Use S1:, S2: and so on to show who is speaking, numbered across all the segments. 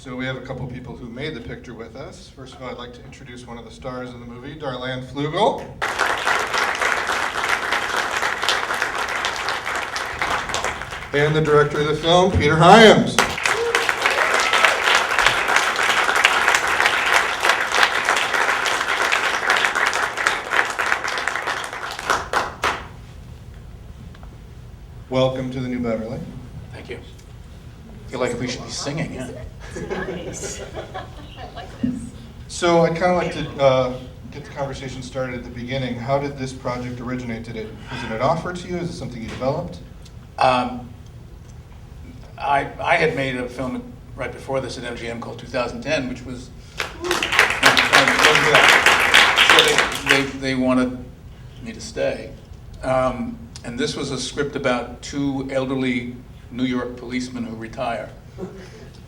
S1: So we have a couple people who made the picture with us. First of all, I'd like to introduce one of the stars of the movie, Darlanne Fluegel. And the director of the film, Peter Hyams. Welcome to the new Beverly.
S2: Thank you. I feel like we should be singing, yeah.
S3: Nice. I like this.
S1: So I'd kind of like to get the conversation started at the beginning. How did this project originate? Was it an offer to you? Is it something you developed?
S2: I had made a film right before this at MGM called 2010, which was, so they wanted me to stay. And this was a script about two elderly New York policemen who retire.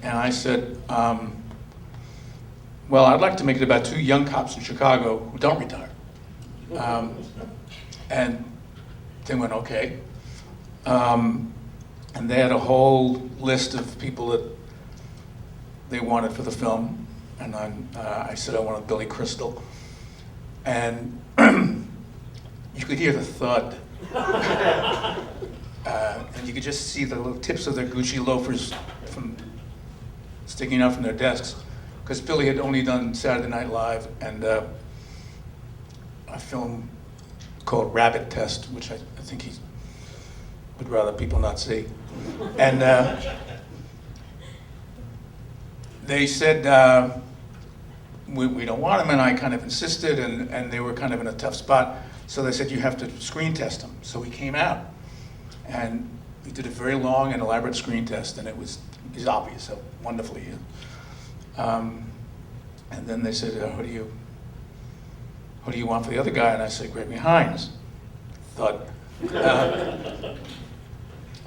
S2: And I said, well, I'd like to make it about two young cops in Chicago who don't retire. And they went, okay. And they had a whole list of people that they wanted for the film. And I said I wanted Billy Crystal. And you could hear the thud. And you could just see the little tips of their Gucci loafers sticking out from their desks. Because Billy had only done Saturday Night Live and a film called Rabbit Test, which I think he would rather people not see. And they said, we don't want him, and I kind of insisted, and they were kind of in a tough spot. So they said, you have to screen test him. So he came out, and we did a very long and elaborate screen test, and it's obvious how wonderful he is. And then they said, who do you want for the other guy? And I said, Gregory Hines. Thought,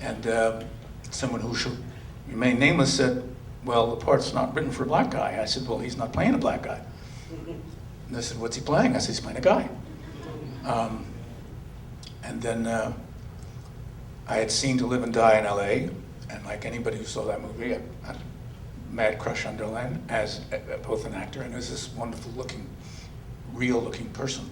S2: and someone who should remain nameless said, well, the part's not written for a black guy. I said, well, he's not playing a black guy. And they said, what's he playing? I said, he's playing a guy. And then I had seen To Live and Die in LA, and like anybody who saw that movie, I had a mad crush on Darlanne as both an actor and as this wonderful looking, real looking person.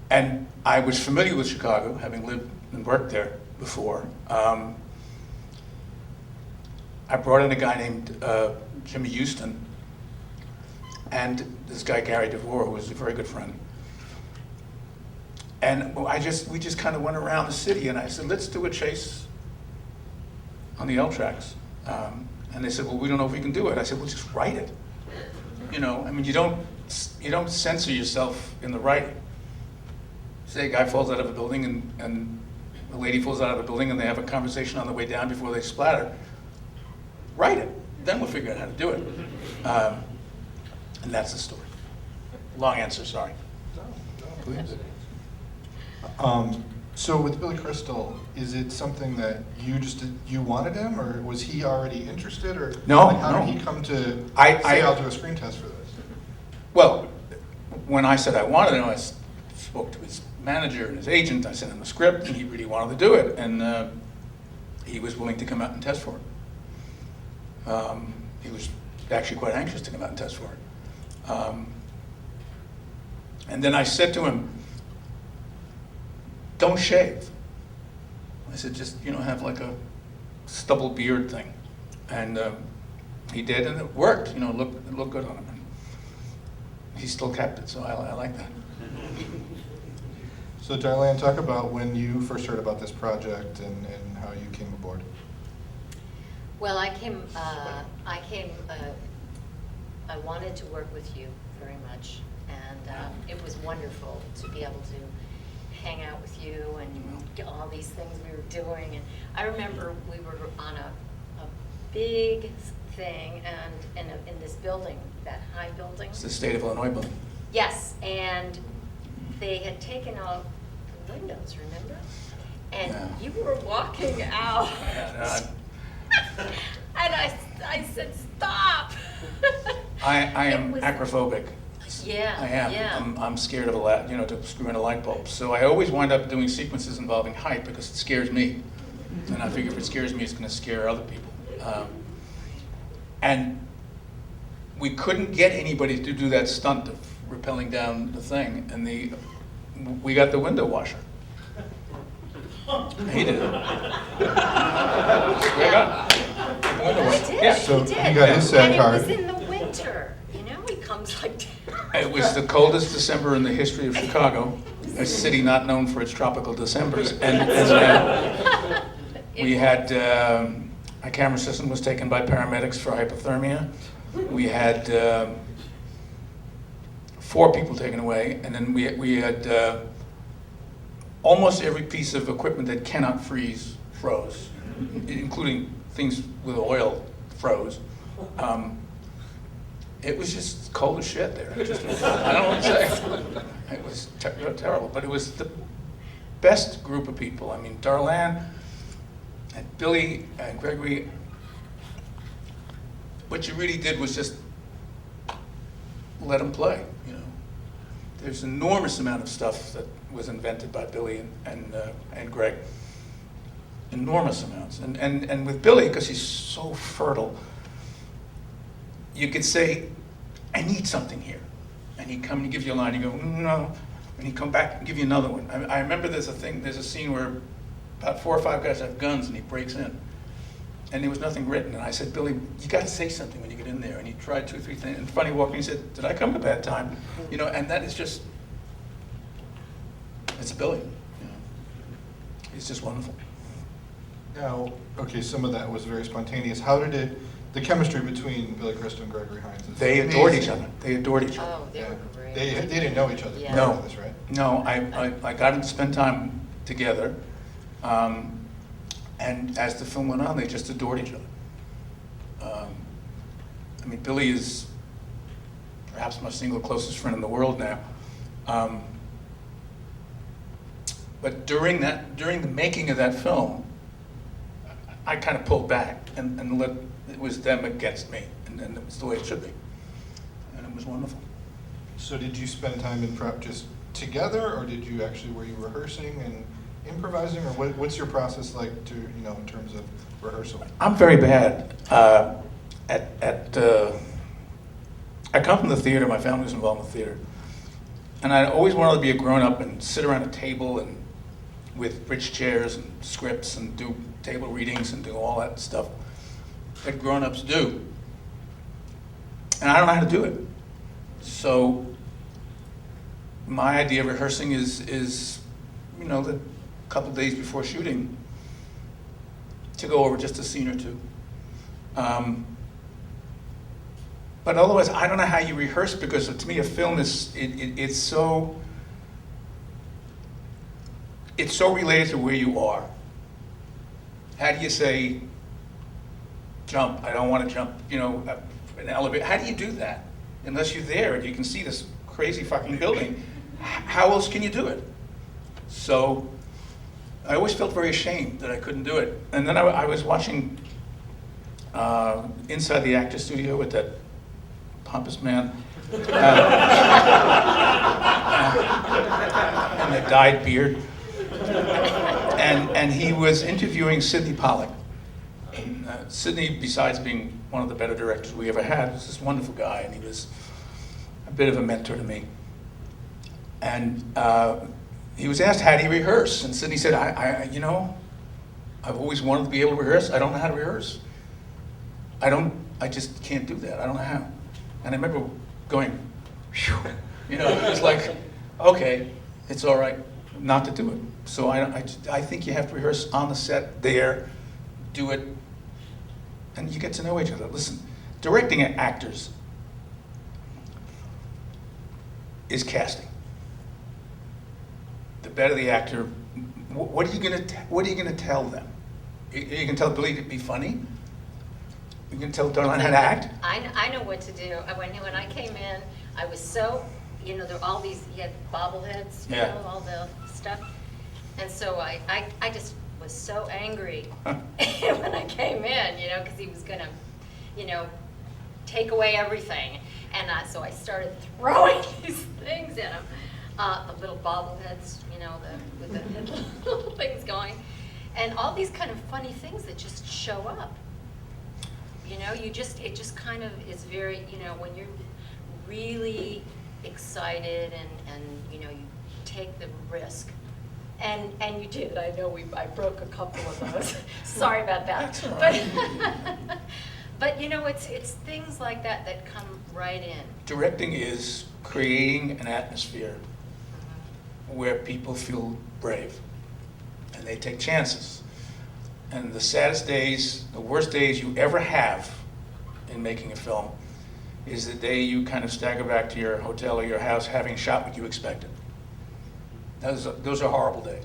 S2: And I was familiar with Chicago, having lived and worked there before. I brought in a guy named Jimmy Houston, and this guy Gary DeVore, who was a very good friend. And we just kind of went around the city, and I said, let's do a chase on the L tracks. And they said, well, we don't know if we can do it. I said, well, just write it. You know, I mean, you don't censor yourself in the writing. Say a guy falls out of a building, and a lady falls out of a building, and they have a conversation on the way down before they splatter. Write it. Then we'll figure out how to do it. And that's the story. Long answer, sorry.
S1: Please. So with Billy Crystal, is it something that you wanted him, or was he already interested, or
S2: No,
S1: how
S2: no.
S1: did he come to say I'll do a screen test for this?
S2: Well, when I said I wanted him, I spoke to his manager and his agent. I sent him a script, and he really wanted to do it, and he was willing to come out and test for it. He was actually quite anxious to come out and test for it. And then I said to him, don't shave. I said, just, have like a stubble beard thing. And he did, and it worked, it looked good on him. And he still kept it, so I like that.
S1: So Darlanne, talk about when you first heard about this project and how you came aboard.
S3: Well, I wanted to work with you very much, and it was wonderful to be able to hang out with you and get all these things we were doing. And I remember we were on a big thing and in this building, that high building.
S2: It's the State of Illinois building.
S3: Yes, and they had taken out the windows, remember? And
S2: Yeah.
S3: you were walking out.
S2: Yeah,
S3: And I said, stop.
S2: I
S3: It
S2: am
S3: was-
S2: acrophobic.
S3: Yeah,
S2: I am.
S3: yeah.
S2: I'm scared of to screw in a light bulb. So I always wind up doing sequences involving height because it scares me. And I figure if it scares me, it's going to scare other people. And we couldn't get anybody to do that stunt of rappelling down the thing, and we got the window washer. He did it. Swear to God. The window
S3: He
S2: washer.
S3: did,
S2: Yeah.
S1: So
S3: he did.
S1: he got his SAG card.
S3: And it was in the winter, you know, he comes like.
S2: It was the coldest December in the history of Chicago, a city not known for its tropical Decembers. And we had, our camera system was taken by paramedics for hypothermia. We had 4 people taken away, and then we had almost every piece of equipment that cannot freeze froze, including things with oil froze. It was just cold as shit there. I don't know what to say. It was terrible, but it was the best group of people. I mean, Darlanne and Billy and Gregory, what you really did was just let them play, you know. There's an enormous amount of stuff that was invented by Billy and Greg. Enormous amounts. And with Billy, because he's so fertile, you could say, I need something here. And he'd come and give you a line, you go, no. And he'd come back and give you another one. I remember there's a scene where about 4 or 5 guys have guns and he breaks in. And there was nothing written. And I said, Billy, you got to say something when you get in there. And he tried 2 or 3 things. And funny walked in, he said, did I come at a bad time? You know, and that is just, it's Billy. You know. He's just wonderful.
S1: Now, okay, some of that was very spontaneous. How did the chemistry between Billy Crystal and Gregory Hyams?
S2: They adored each other. They adored each other.
S3: Oh, they were great.
S1: They didn't know each other
S3: Yeah.
S1: prior to this, right?
S2: No, I got them to spend time together. And as the film went on, they just adored each other. I mean, Billy is perhaps my single closest friend in the world now. But during the making of that film, I kind of pulled back and let it was them against me, and it was the way it should be, and it was wonderful.
S1: So did you spend time in prep just together, or did you actually, were you rehearsing and improvising, or what's your process like to, you know, in terms of rehearsal?
S2: I'm very bad I come from the theater, my family was involved in the theater, and I always wanted to be a grown-up and sit around a table and with rich chairs and scripts and do table readings and do all that stuff that grown-ups do. And I don't know how to do it. So my idea of rehearsing is you know, the couple days before shooting to go over just a scene or two. But otherwise, I don't know how you rehearse, because to me a film is, it's so related to where you are. How do you say, jump, I don't want to jump, you know, an elevator? How do you do that? Unless you're there and you can see this crazy fucking building. How else can you do it? So I always felt very ashamed that I couldn't do it. And then I was watching Inside the Actor Studio with that pompous man. And the dyed beard. And he was interviewing Sidney Pollack. And, Sidney, besides being one of the better directors we ever had, was this wonderful guy, and he was a bit of a mentor to me. And he was asked, how do you rehearse? And Sidney said, you know, I've always wanted to be able to rehearse. I don't know how to rehearse. I just can't do that. I don't know how. And I remember going, phew, you know, it was like, okay, it's all right not to do it. So I think you have to rehearse on the set, there, do it, and you get to know each other. Listen, directing actors is casting. The better the actor, what are you gonna tell them? You can tell Billy to be funny. You can tell Darlanne how to act.
S3: I know what to do. When I came in, I was so, you know, there were all these, you had bobbleheads, you
S2: Yeah.
S3: know, all the stuff. And so I just was so angry when I came in, you know, because he was gonna, you know, take away everything. And so I started throwing these things at him, the little bobbleheads, you know, with the little things going. And all these kind of funny things that just show up. You know, it just kind of is very, you know, when you're really excited and you know, you take the risk. And you did. I know I broke a couple of those. Sorry about that.
S2: That's all right.
S3: But you know, it's things like that that come right in.
S2: Directing is creating an atmosphere where people feel brave and they take chances. And the saddest days, the worst days you ever have in making a film is the day you kind of stagger back to your hotel or your house having shot what you expected. Those are horrible days.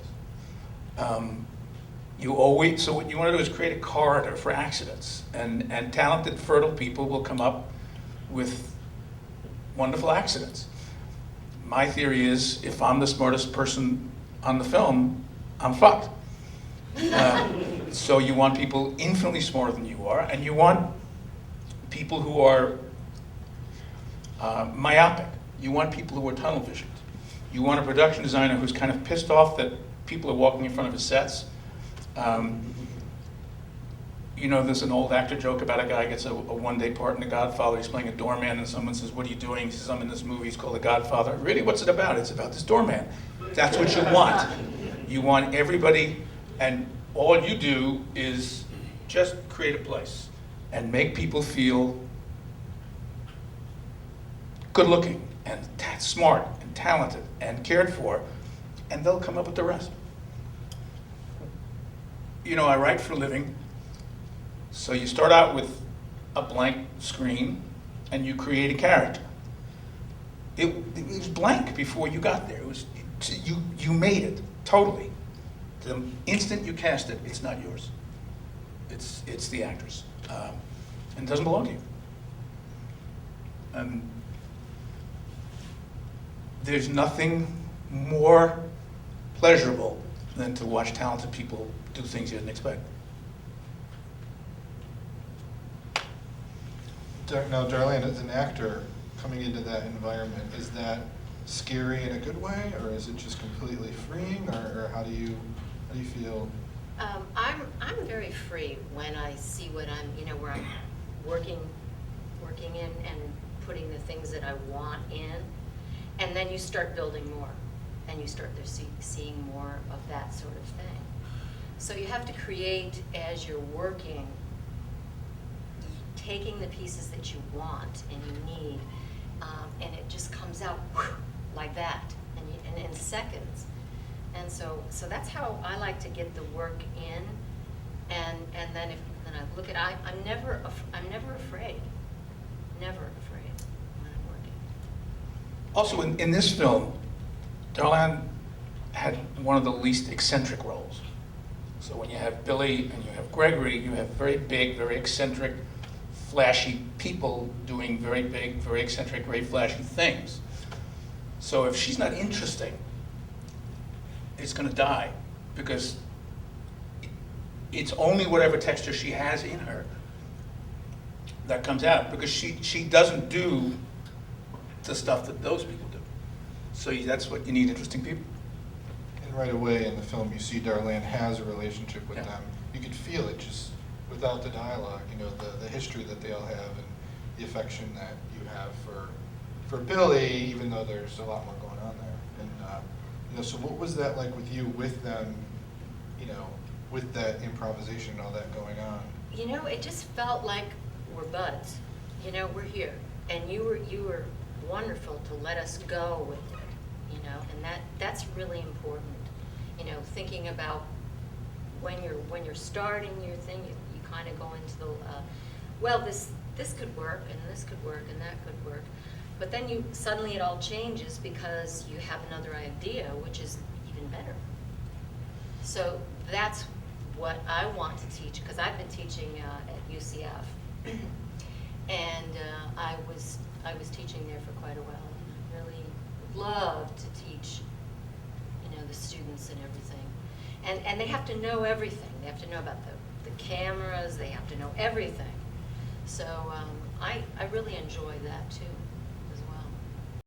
S2: So what you want to do is create a corridor for accidents, and talented, fertile people will come up with wonderful accidents. My theory is, if I'm the smartest person on the film, I'm fucked. So you want people infinitely smarter than you are, and you want people who are myopic. You want people who are tunnel visioned. You want a production designer who's kind of pissed off that people are walking in front of his sets. You know, there's an old actor joke about a guy gets a one-day part in The Godfather. He's playing a doorman, and someone says, "What are you doing?" He says, "I'm in this movie. It's called The Godfather." Really, what's it about? It's about this doorman. That's what you want. You want everybody, and all you do is just create a place and make people feel good-looking and smart and talented and cared for, and they'll come up with the rest. You know, I write for a living, so you start out with a blank screen and you create a character. It was blank before you got there. You made it, totally. The instant you cast it, it's not yours. It's the actor's, and it doesn't belong to you. There's nothing more pleasurable than to watch talented people do things you didn't expect.
S1: Now, Darlanne, as an actor coming into that environment, is that scary in a good way, or is it just completely freeing, or how do you feel?
S3: I'm very free when I see what where I'm working in and putting the things that I want in, and then you start building more, and you start seeing more of that sort of thing. So you have to create as you're working, taking the pieces that you want and you need, and it just comes out like that, and in seconds. And so that's how I like to get the work in, and then I look at I'm never afraid, never afraid when I'm working.
S2: Also, in this film, Darlanne had one of the least eccentric roles. So when you have Billy and you have Gregory, you have very big, very eccentric, flashy people doing very big, very eccentric, very flashy things. So if she's not interesting, it's going to die, because it's only whatever texture she has in her that comes out, because she doesn't do the stuff that those people do. So that's what you need, interesting people.
S1: And right away in the film, you see Darlanne has a relationship with them. You could feel it just without the dialogue, you know, the history that they all have and the affection that you have for Billy, even though there's a lot more going on there. And so what was that like with you, with them, with that improvisation and all that going on?
S3: You know, it just felt like we're buds. We're here, and you were wonderful to let us go with it. And that's really important. Thinking about when you're starting your thing, you kind of go into the this could work, and this could work, and that could work. But then suddenly it all changes because you have another idea, which is even better. So that's what I want to teach, because I've been teaching at UCF, and I was teaching there for quite a while. And I really love to teach, the students and everything, and they have to know everything. They have to know about the cameras. They have to know everything. So I really enjoy that too.